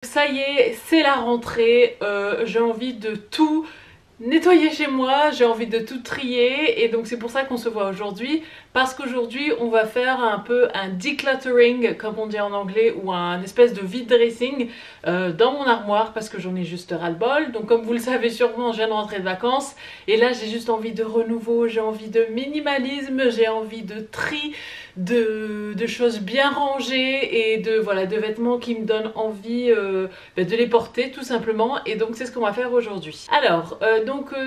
Ça y est, c'est la rentrée, j'ai envie de tout nettoyer chez moi, j'ai envie de tout trier et donc c'est pour ça qu'on se voit aujourd'hui parce qu'aujourd'hui on va faire un peu un decluttering comme on dit en anglais ou un espèce de vide dressing dans mon armoire parce que j'en ai juste ras-le-bol. Donc comme vous le savez sûrement, je viens de rentrer de vacances et là j'ai juste envie de renouveau, j'ai envie de minimalisme, j'ai envie de tri, de choses bien rangées et de vêtements qui me donnent envie de les porter tout simplement, et donc c'est ce qu'on va faire aujourd'hui. Alors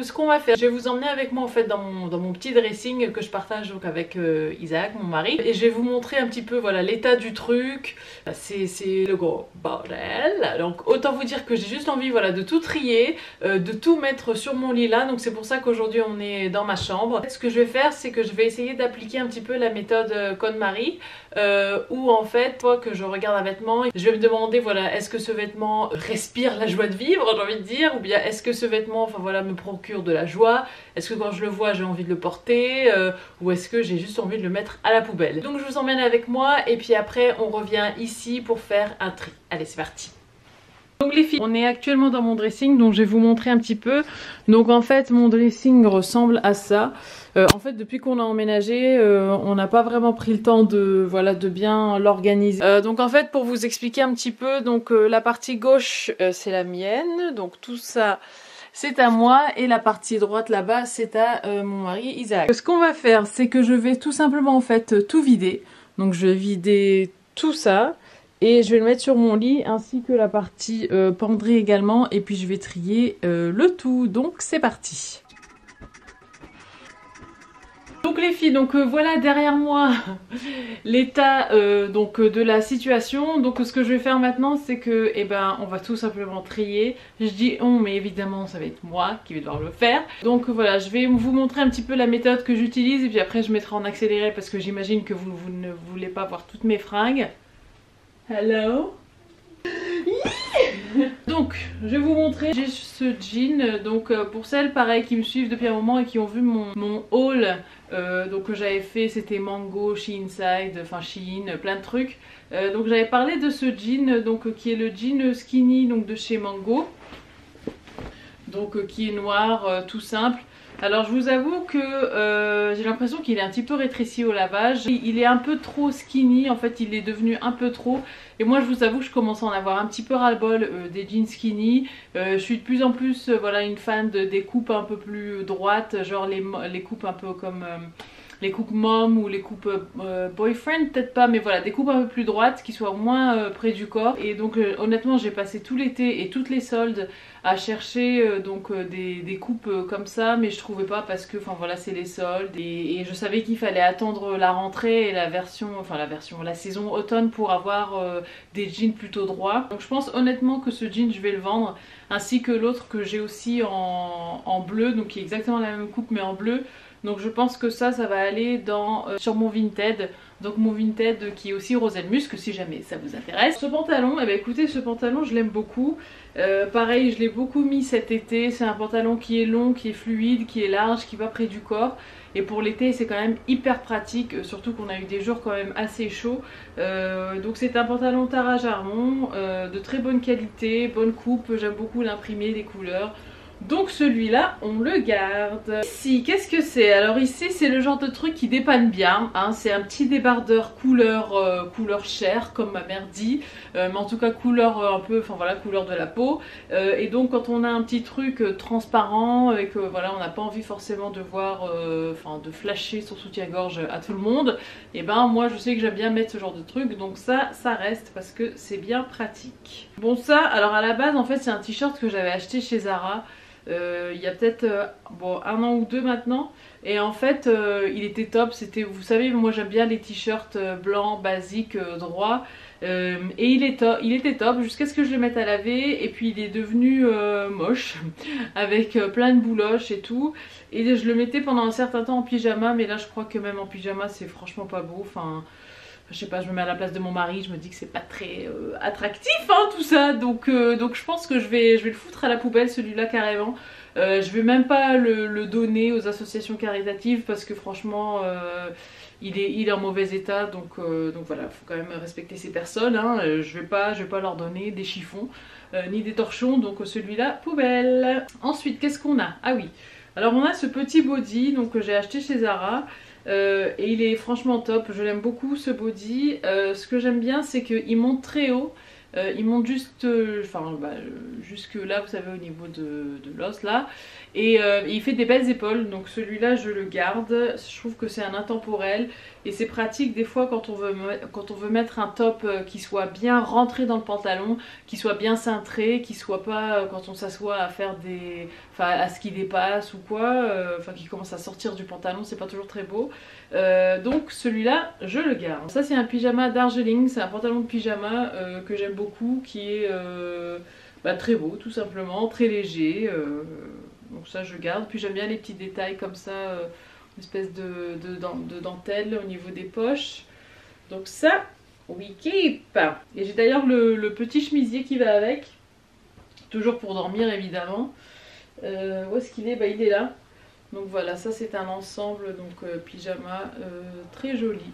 ce qu'on va faire, je vais vous emmener avec moi en fait dans mon petit dressing que je partage donc avec Isaac, mon mari, et je vais vous montrer un petit peu l'état du truc. C'est le gros bordel, donc autant vous dire que j'ai juste envie de tout trier, de tout mettre sur mon lit là, donc c'est pour ça qu'aujourd'hui on est dans ma chambre. Ce que je vais faire, c'est que je vais essayer d'appliquer un petit peu la méthode KonMari, où en fait, toi que je regarde un vêtement, je vais me demander est-ce que ce vêtement respire la joie de vivre, j'ai envie de dire, ou bien est-ce que ce vêtement me procure de la joie, est-ce que quand je le vois j'ai envie de le porter, ou est-ce que j'ai juste envie de le mettre à la poubelle. Donc je vous emmène avec moi et puis après on revient ici pour faire un tri. Allez, c'est parti. Donc les filles, on est actuellement dans mon dressing, donc je vais vous montrer un petit peu. Donc en fait mon dressing ressemble à ça. En fait depuis qu'on a emménagé, on n'a pas vraiment pris le temps de bien l'organiser. Donc en fait pour vous expliquer un petit peu, donc la partie gauche c'est la mienne, donc tout ça c'est à moi, et la partie droite là-bas c'est à mon mari Isaac. Ce qu'on va faire, c'est que je vais tout simplement en fait tout vider. Donc je vais vider tout ça. Et je vais le mettre sur mon lit ainsi que la partie penderie également. Et puis je vais trier le tout. Donc c'est parti. Donc les filles, voilà derrière moi l'état de la situation. Donc ce que je vais faire maintenant, c'est que on va tout simplement trier. Je dis on, mais évidemment ça va être moi qui vais devoir le faire. Donc voilà, je vais vous montrer un petit peu la méthode que j'utilise et puis après je mettrai en accéléré parce que j'imagine que vous ne voulez pas voir toutes mes fringues. Hello. Donc je vais vous montrer, j'ai ce jean, donc pour celles pareil qui me suivent depuis un moment et qui ont vu mon haul que j'avais fait, c'était Mango, Shein Side, enfin Shein, plein de trucs. Donc j'avais parlé de ce jean qui est le jean skinny de chez Mango, qui est noir, tout simple. Alors je vous avoue que j'ai l'impression qu'il est un petit peu rétréci au lavage. Il est un peu trop skinny, en fait il est devenu un peu trop. Et moi je vous avoue que je commence à en avoir un petit peu ras-le-bol des jeans skinny. Je suis de plus en plus une fan des coupes un peu plus droites, genre les coupes un peu comme les coupes mom ou les coupes boyfriend, peut-être pas, mais des coupes un peu plus droites qui soient moins près du corps. Et donc honnêtement j'ai passé tout l'été et toutes les soldes à chercher des coupes comme ça, mais je trouvais pas parce que c'est les soldes et je savais qu'il fallait attendre la rentrée et la saison automne pour avoir des jeans plutôt droits. Donc je pense honnêtement que ce jean je vais le vendre, ainsi que l'autre que j'ai aussi en bleu, donc qui est exactement la même coupe mais en bleu. Donc je pense que ça va aller sur mon Vinted. Donc mon Vinted qui est aussi Roselle Musc, si jamais ça vous intéresse. Ce pantalon, écoutez, ce pantalon je l'aime beaucoup. Pareil, je l'ai beaucoup mis cet été. C'est un pantalon qui est long, qui est fluide, qui est large, qui va près du corps. Et pour l'été c'est quand même hyper pratique, surtout qu'on a eu des jours quand même assez chauds. Donc c'est un pantalon Tara Jarmon, de très bonne qualité, bonne coupe. J'aime beaucoup l'imprimer, les couleurs. Donc celui-là, on le garde. Ici, qu'est-ce que c'est? Alors ici, c'est le genre de truc qui dépanne bien. Hein. C'est un petit débardeur couleur chair, comme ma mère dit. Mais en tout cas, couleur un peu, couleur de la peau. Et donc, quand on a un petit truc transparent et que on n'a pas envie forcément de voir, de flasher son soutien-gorge à tout le monde, et moi, je sais que j'aime bien mettre ce genre de truc. Donc ça reste parce que c'est bien pratique. Bon, ça, alors à la base, en fait, c'est un t-shirt que j'avais acheté chez Zara. Il y a peut-être un an ou deux maintenant, et en fait il était top. C'était, vous savez, moi j'aime bien les t-shirts blancs basiques droits, et il était top jusqu'à ce que je le mette à laver, et puis il est devenu moche avec plein de bouloches et tout, et je le mettais pendant un certain temps en pyjama, mais là je crois que même en pyjama c'est franchement pas beau. Je sais pas, je me mets à la place de mon mari, je me dis que c'est pas très attractif tout ça, donc je pense que je vais le foutre à la poubelle celui-là carrément. Je vais même pas le donner aux associations caritatives parce que franchement il est en mauvais état, donc voilà, il faut quand même respecter ces personnes, hein. Je vais pas leur donner des chiffons, ni des torchons, donc celui-là, poubelle. Ensuite, qu'est-ce qu'on a? Ah oui, alors on a ce petit body donc, que j'ai acheté chez Zara, et il est franchement top, je l'aime beaucoup ce body. Ce que j'aime bien, c'est qu'il monte très haut. Il monte juste, jusque là, vous savez, au niveau de l'os là. Et il fait des belles épaules, donc celui-là je le garde. Je trouve que c'est un intemporel et c'est pratique des fois quand on veut mettre un top qui soit bien rentré dans le pantalon, qui soit bien cintré, qui soit pas quand on s'assoit à faire des, à ce qui dépasse ou quoi, qui commence à sortir du pantalon, c'est pas toujours très beau. Donc celui-là je le garde. Ça c'est un pyjama Darjeeling, c'est un pantalon de pyjama que j'aime beaucoup, qui est très beau tout simplement, très léger. Donc ça je garde. Puis j'aime bien les petits détails comme ça, une espèce de dentelle au niveau des poches. Donc ça, we keep. Et j'ai d'ailleurs le petit chemisier qui va avec, toujours pour dormir évidemment. Où est-ce qu'il est? Il est là. Donc voilà, ça c'est un ensemble, donc pyjama très joli.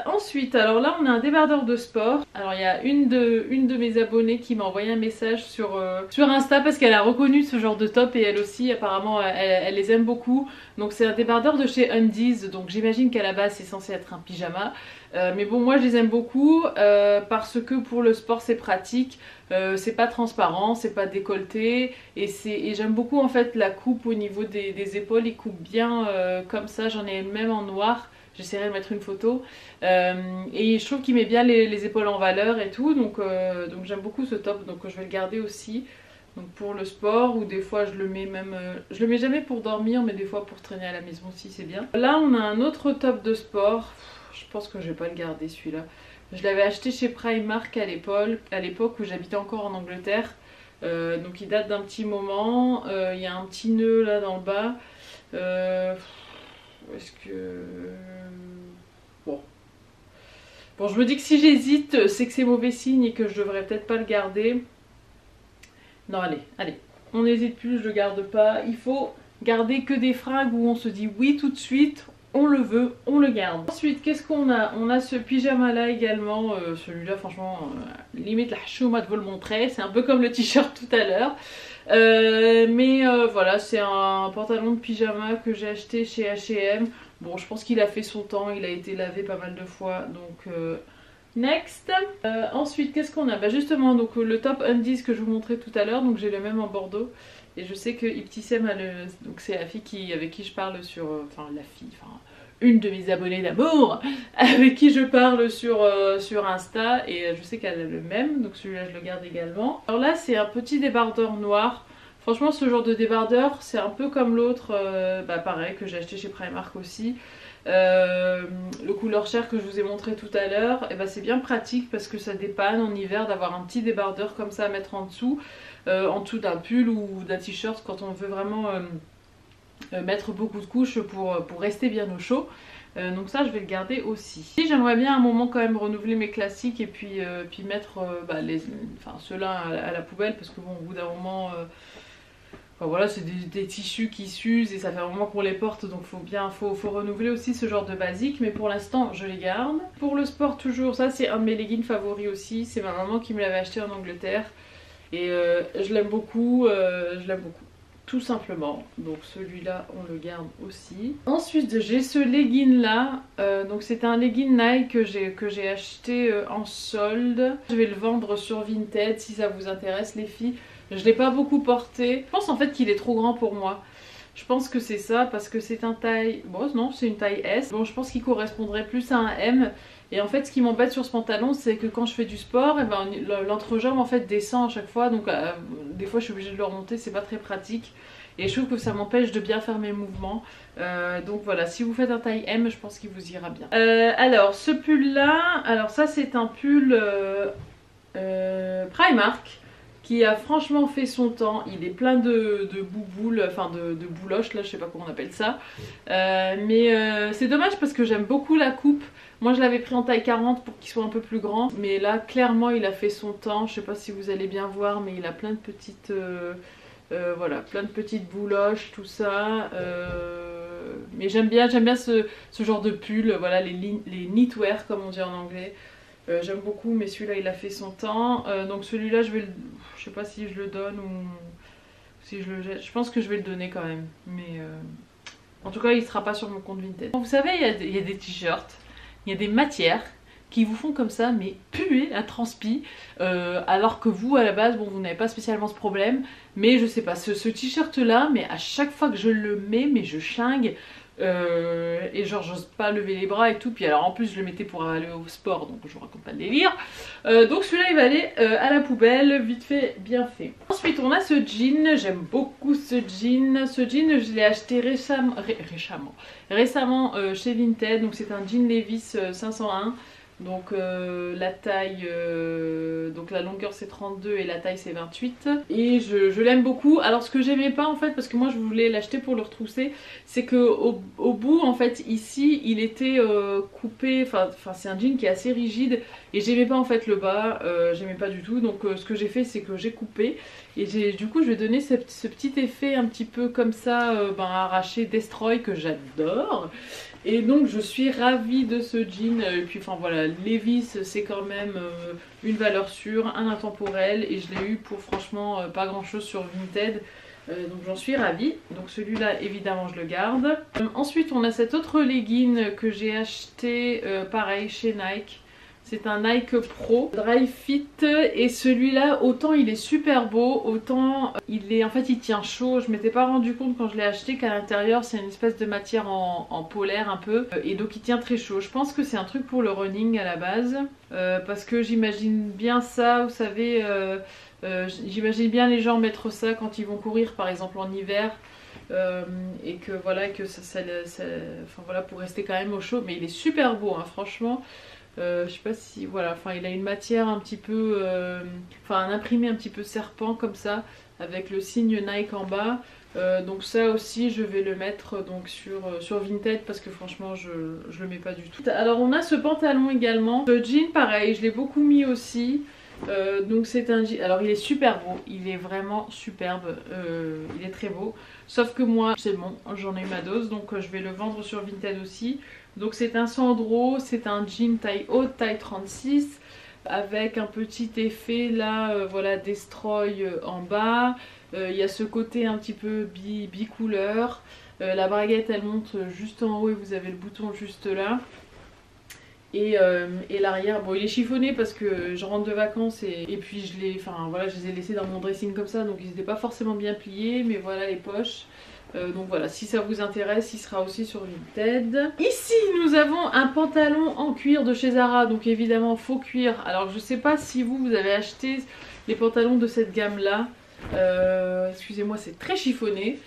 Ensuite, alors là on a un débardeur de sport. Alors il y a une de mes abonnées qui m'a envoyé un message sur Insta parce qu'elle a reconnu ce genre de top et elle aussi apparemment elle les aime beaucoup. Donc c'est un débardeur de chez Undies, donc j'imagine qu'à la base c'est censé être un pyjama. Mais bon, moi je les aime beaucoup parce que pour le sport c'est pratique, c'est pas transparent, c'est pas décolleté et j'aime beaucoup en fait la coupe au niveau des épaules, il coupe bien comme ça, j'en ai même en noir. J'essaierai de mettre une photo. Et je trouve qu'il met bien les épaules en valeur et tout. Donc j'aime beaucoup ce top. Donc je vais le garder aussi. Donc pour le sport, ou des fois je le mets même... je le mets jamais pour dormir, mais des fois pour traîner à la maison aussi, c'est bien. Là on a un autre top de sport. Je pense que je vais pas le garder celui-là. Je l'avais acheté chez Primark à l'époque où j'habitais encore en Angleterre. Donc il date d'un petit moment. Il y a un petit nœud là dans le bas. Est-ce que... Bon, je me dis que si j'hésite, c'est que c'est mauvais signe et que je devrais peut-être pas le garder. Non, allez, on n'hésite plus, je le garde pas. Il faut garder que des fringues où on se dit oui tout de suite, on le veut, on le garde. Ensuite, qu'est-ce qu'on a? On a ce pyjama là également, celui-là franchement, limite la chouma de vous le montrer, c'est un peu comme le t-shirt tout à l'heure. Voilà, c'est un pantalon de pyjama que j'ai acheté chez H&M. Bon, je pense qu'il a fait son temps, il a été lavé pas mal de fois, donc next. Ensuite, qu'est-ce qu'on a? Justement, donc le top Undies que je vous montrais tout à l'heure, donc j'ai le même en bordeaux. Et je sais que Ibtissem a donc c'est la fille avec qui je parle sur... une de mes abonnées d'amour avec qui je parle sur Insta, et je sais qu'elle a le même, donc celui-là je le garde également. Alors là c'est un petit débardeur noir. Franchement ce genre de débardeur c'est un peu comme l'autre, pareil, que j'ai acheté chez Primark aussi. Le couleur chair que je vous ai montré tout à l'heure, c'est bien pratique parce que ça dépanne en hiver d'avoir un petit débardeur comme ça à mettre en dessous d'un pull ou d'un t-shirt quand on veut vraiment mettre beaucoup de couches pour rester bien au chaud. Donc ça je vais le garder aussi. J'aimerais bien à un moment quand même renouveler mes classiques et puis mettre ceux-là à la poubelle, parce que bon, au bout d'un moment voilà, c'est des tissus qui s'usent et ça fait un moment qu'on les porte, donc faut renouveler aussi ce genre de basique, mais pour l'instant je les garde. Pour le sport toujours, ça c'est un de mes leggings favoris aussi, c'est ma maman qui me l'avait acheté en Angleterre et je l'aime beaucoup, tout simplement. Donc celui-là on le garde aussi. Ensuite j'ai ce legging là, donc c'est un legging Nike que j'ai acheté en solde. Je vais le vendre sur Vinted si ça vous intéresse les filles. Je l'ai pas beaucoup porté. Je pense en fait qu'il est trop grand pour moi. Je pense que c'est ça, parce que c'est un taille... Bon non, c'est une taille S. Bon, je pense qu'il correspondrait plus à un M. Et en fait ce qui m'embête sur ce pantalon, c'est que quand je fais du sport, l'entrejambe en fait descend à chaque fois. Donc des fois je suis obligée de le remonter, c'est pas très pratique. Et je trouve que ça m'empêche de bien faire mes mouvements. Donc voilà, si vous faites un taille M, je pense qu'il vous ira bien. Alors ce pull là, alors ça c'est un pull Primark qui a franchement fait son temps. Il est plein de bouboules, enfin de bouloches là, je sais pas comment on appelle ça. C'est dommage parce que j'aime beaucoup la coupe. Moi je l'avais pris en taille 40 pour qu'il soit un peu plus grand. Mais là clairement il a fait son temps. Je sais pas si vous allez bien voir, mais il a plein de petites... voilà, plein de petites bouloches, tout ça. mais j'aime bien ce genre de pull, voilà, les knitwear comme on dit en anglais. J'aime beaucoup, mais celui-là il a fait son temps. Donc celui-là je sais pas si je le donne ou si je le jette. Je pense que je vais le donner quand même, mais en tout cas il sera pas sur mon compte Vinted. Vous savez, il y a des t-shirts, il y a des matières qui vous font comme ça, mais puer la transpi, alors que vous à la base, bon, vous n'avez pas spécialement ce problème, mais je sais pas, ce t-shirt là, mais à chaque fois que je le mets, mais je schlingue, et genre j'ose pas lever les bras et tout, puis alors en plus je le mettais pour aller au sport, donc je vous raconte pas le délire. Donc celui-là il va aller à la poubelle, vite fait, bien fait. Ensuite on a ce jean, j'aime beaucoup ce jean. Ce jean je l'ai acheté récemment chez Vinted, donc c'est un jean Levi's 501. Donc la taille, donc la longueur c'est 32 et la taille c'est 28. Et je l'aime beaucoup. Alors ce que j'aimais pas en fait, parce que moi je voulais l'acheter pour le retrousser, c'est que au bout en fait ici il était coupé, enfin c'est un jean qui est assez rigide. Et j'aimais pas en fait le bas, j'aimais pas du tout. Donc ce que j'ai fait c'est que j'ai coupé. Et du coup je vais donner ce petit effet un petit peu comme ça, arraché, destroy, que j'adore. Et donc je suis ravie de ce jean. Et puis enfin voilà, Levi's c'est quand même une valeur sûre, un intemporel. Et je l'ai eu pour franchement pas grand chose sur Vinted. Donc j'en suis ravie. Donc celui-là évidemment je le garde. Ensuite on a cet autre legging que j'ai acheté pareil chez Nike. C'est un Nike Pro Dry Fit et celui-là autant il est super beau, autant en fait il tient chaud. Je m'étais pas rendu compte quand je l'ai acheté qu'à l'intérieur c'est une espèce de matière en polaire un peu et donc il tient très chaud. Je pense que c'est un truc pour le running à la base parce que j'imagine bien ça, vous savez, j'imagine bien les gens mettre ça quand ils vont courir par exemple en hiver. Et que voilà, enfin voilà, pour rester quand même au chaud, mais il est super beau hein, franchement. Je sais pas si voilà, enfin il a une matière un petit peu, enfin un imprimé un petit peu serpent comme ça, avec le signe Nike en bas. Donc ça aussi je vais le mettre donc sur Vinted parce que franchement je le mets pas du tout. Alors on a ce pantalon également, le jean pareil, je l'ai beaucoup mis aussi. Donc c'est un jean, alors il est super beau, il est vraiment superbe, il est très beau. Sauf que moi c'est bon, j'en ai eu ma dose, donc je vais le vendre sur Vinted aussi. Donc c'est un Sandro, c'est un jean taille haute, taille 36, avec un petit effet là, voilà, destroy en bas. Il y a ce côté un petit peu bicouleur. La braguette elle monte juste en haut et vous avez le bouton juste là. Et l'arrière, bon il est chiffonné parce que je rentre de vacances et puis je les ai laissés dans mon dressing comme ça, donc ils n'étaient pas forcément bien pliés, mais voilà les poches. Donc voilà, si ça vous intéresse, il sera aussi sur Vinted. Ici nous avons un pantalon en cuir de chez Zara, donc évidemment faux cuir. Alors je sais pas si vous avez acheté les pantalons de cette gamme là. Excusez-moi, c'est très chiffonné.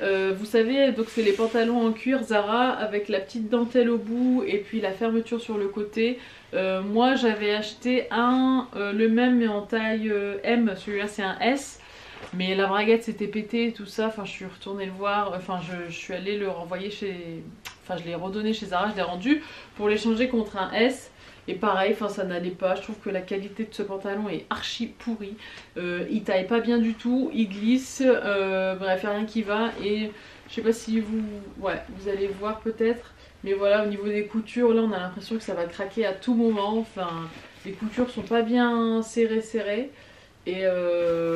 Vous savez, donc c'est les pantalons en cuir Zara avec la petite dentelle au bout et puis la fermeture sur le côté. Moi j'avais acheté le même mais en taille M, celui-là c'est un S. Mais la braguette s'était pétée tout ça, enfin je suis retournée le voir, enfin je suis allée le renvoyer chez... Enfin je l'ai redonné chez Zara, je l'ai rendu pour l'échanger contre un S. Et pareil, enfin ça n'allait pas, je trouve que la qualité de ce pantalon est archi pourrie. Il taille pas bien du tout, il glisse, bref rien qui va. Et je sais pas si vous allez voir peut-être. Mais voilà, au niveau des coutures, là on a l'impression que ça va craquer à tout moment. Enfin les coutures sont pas bien serrées. Et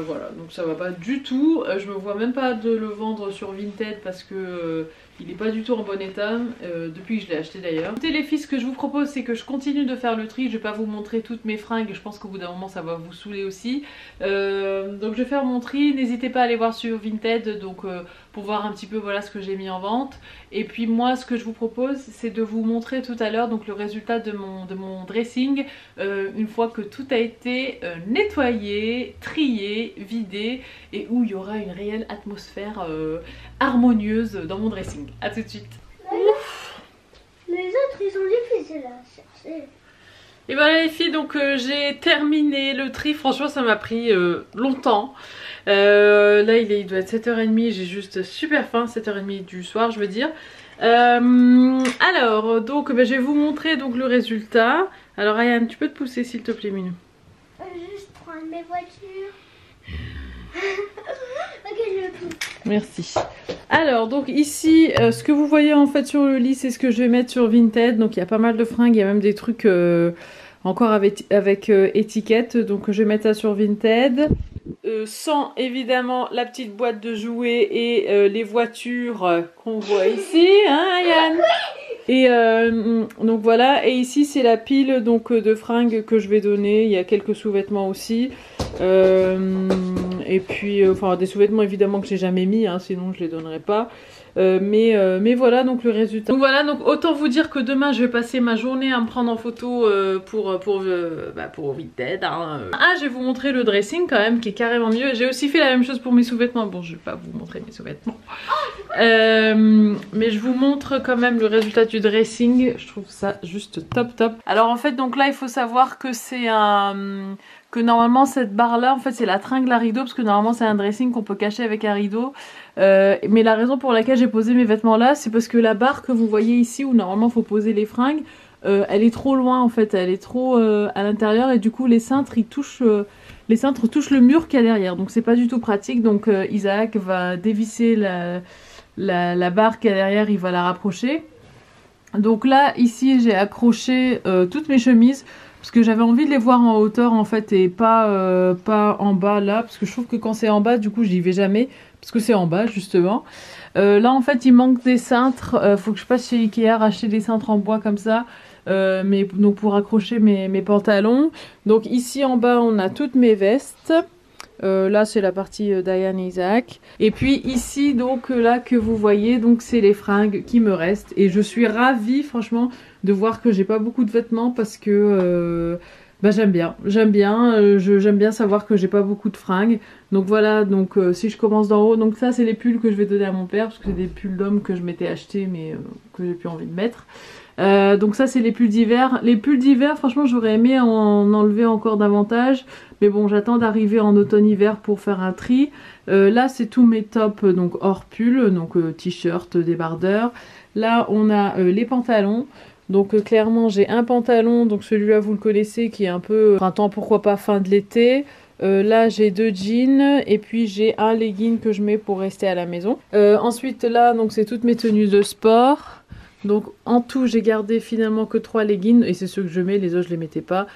voilà, donc ça va pas du tout. Je me vois même pas de le vendre sur Vinted parce que il est pas du tout en bon état depuis que je l'ai acheté d'ailleurs. Écoutez les filles, ce que je vous propose c'est que je continue de faire le tri. Je vais pas vous montrer toutes mes fringues, je pense qu'au bout d'un moment ça va vous saouler aussi. Donc je vais faire mon tri, n'hésitez pas à aller voir sur Vinted donc, pour voir un petit peu voilà ce que j'ai mis en vente. Et puis moi ce que je vous propose c'est de vous montrer tout à l'heure donc le résultat de mon dressing une fois que tout a été nettoyé, trié, vidé et où il y aura une réelle atmosphère harmonieuse dans mon dressing. A tout de suite. Les autres ils sont difficiles à chercher. Et voilà les filles, donc j'ai terminé le tri, franchement ça m'a pris longtemps. Là il doit être 7h30, j'ai juste super faim, 7h30 du soir je veux dire. Alors donc je vais vous montrer donc le résultat. Alors Ryan, tu peux te pousser s'il te plaît Minou? Juste prendre mes voitures. Ok, je le pousse. Merci. Alors donc ici ce que vous voyez en fait sur le lit c'est ce que je vais mettre sur Vinted. Donc il y a pas mal de fringues, il y a même des trucs encore avec étiquette. Donc je vais mettre ça sur Vinted. Sans évidemment la petite boîte de jouets et les voitures qu'on voit ici, hein Yann? Et donc voilà, et ici c'est la pile donc de fringues que je vais donner. Il y a quelques sous-vêtements aussi. Et puis enfin des sous-vêtements évidemment que j'ai jamais mis, hein, sinon je les donnerais pas. Mais voilà donc le résultat. Donc voilà, donc autant vous dire que demain je vais passer ma journée à me prendre en photo pour Vinted. Hein. Ah, je vais vous montrer le dressing quand même qui est carrément mieux. J'ai aussi fait la même chose pour mes sous-vêtements. Bon, je vais pas vous montrer mes sous-vêtements. Mais je vous montre quand même le résultat du dressing. Je trouve ça juste top top. Alors en fait donc là il faut savoir que c'est un... que normalement cette barre là en fait c'est la tringle à rideau, parce que normalement c'est un dressing qu'on peut cacher avec un rideau. Mais la raison pour laquelle j'ai posé mes vêtements là, c'est parce que la barre que vous voyez ici où normalement il faut poser les fringues, elle est trop loin en fait, elle est trop à l'intérieur et du coup les cintres ils touchent les cintres touchent le mur qu'il y a derrière, donc c'est pas du tout pratique. Donc Isaac va dévisser la barre qu'il y a derrière, il va la rapprocher. Donc là ici j'ai accroché toutes mes chemises parce que j'avais envie de les voir en hauteur en fait et pas en bas là, parce que je trouve que quand c'est en bas du coup j'y vais jamais parce que c'est en bas justement. Là en fait il manque des cintres, faut que je passe chez Ikea racheter des cintres en bois comme ça, mais donc pour accrocher mes pantalons. Donc ici en bas on a toutes mes vestes. Là c'est la partie Diane et Isaac. Et puis ici donc là que vous voyez, donc c'est les fringues qui me restent. Et je suis ravie franchement de voir que j'ai pas beaucoup de vêtements parce que j'aime bien savoir que j'ai pas beaucoup de fringues. Donc voilà, donc si je commence d'en haut, donc ça c'est les pulls que je vais donner à mon père parce que c'est des pulls d'homme que je m'étais acheté mais que j'ai plus envie de mettre. Donc ça c'est les pulls d'hiver. Les pulls d'hiver franchement j'aurais aimé en enlever encore davantage. Mais bon j'attends d'arriver en automne-hiver pour faire un tri. Là c'est tous mes tops donc hors pull, donc t-shirt, débardeur. Là on a les pantalons. Donc clairement j'ai un pantalon, donc celui-là vous le connaissez qui est un peu printemps pourquoi pas fin de l'été. Là j'ai 2 jeans et puis j'ai un legging que je mets pour rester à la maison. Ensuite là donc c'est toutes mes tenues de sport. Donc en tout j'ai gardé finalement que 3 leggings et c'est ceux que je mets, les autres je les mettais pas.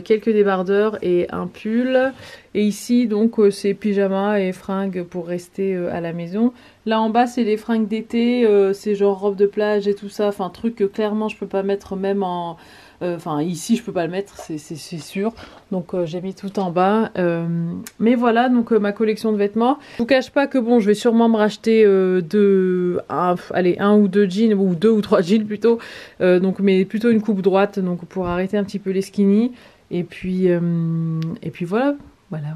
Quelques débardeurs et un pull. Et ici donc c'est pyjama et fringues pour rester à la maison. Là en bas c'est les fringues d'été, c'est genre robe de plage et tout ça, enfin truc que clairement je peux pas mettre même en... Enfin ici je peux pas le mettre, c'est sûr. Donc j'ai mis tout en bas. Mais voilà donc ma collection de vêtements. Je vous cache pas que bon je vais sûrement me racheter un ou deux jeans, ou 2 ou 3 jeans plutôt. Donc mais plutôt une coupe droite donc pour arrêter un petit peu les skinny. Et puis voilà.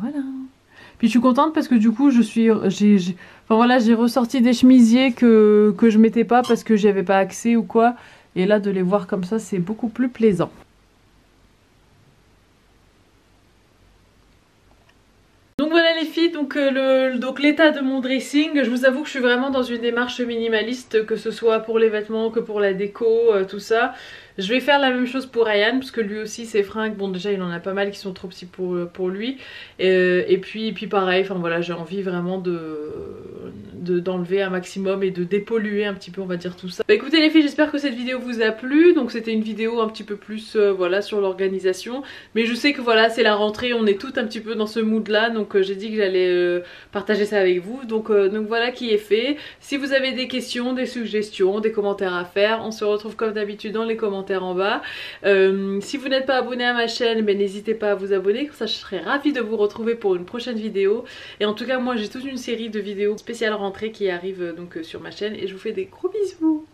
Puis je suis contente parce que du coup j'ai ressorti des chemisiers que je mettais pas parce que j'y avais pas accès ou quoi. Et là de les voir comme ça c'est beaucoup plus plaisant. Donc voilà les filles, donc l'état de mon dressing, je vous avoue que je suis vraiment dans une démarche minimaliste, que ce soit pour les vêtements que pour la déco, tout ça. Je vais faire la même chose pour Ryan parce que lui aussi ses fringues, bon déjà il en a pas mal qui sont trop petits pour lui. Et puis pareil, enfin voilà, j'ai envie vraiment d'enlever un maximum et de dépolluer un petit peu on va dire tout ça. Bah écoutez les filles, j'espère que cette vidéo vous a plu. Donc c'était une vidéo un petit peu plus voilà sur l'organisation. Mais je sais que voilà c'est la rentrée, on est toutes un petit peu dans ce mood là. Donc j'ai dit que j'allais partager ça avec vous. Donc voilà qui est fait. Si vous avez des questions, des suggestions, des commentaires à faire, on se retrouve comme d'habitude dans les commentaires en bas. Si vous n'êtes pas abonné à ma chaîne, n'hésitez pas à vous abonner, comme ça je serai ravie de vous retrouver pour une prochaine vidéo. Et en tout cas moi j'ai toute une série de vidéos spéciales rentrées qui arrivent donc sur ma chaîne et je vous fais des gros bisous.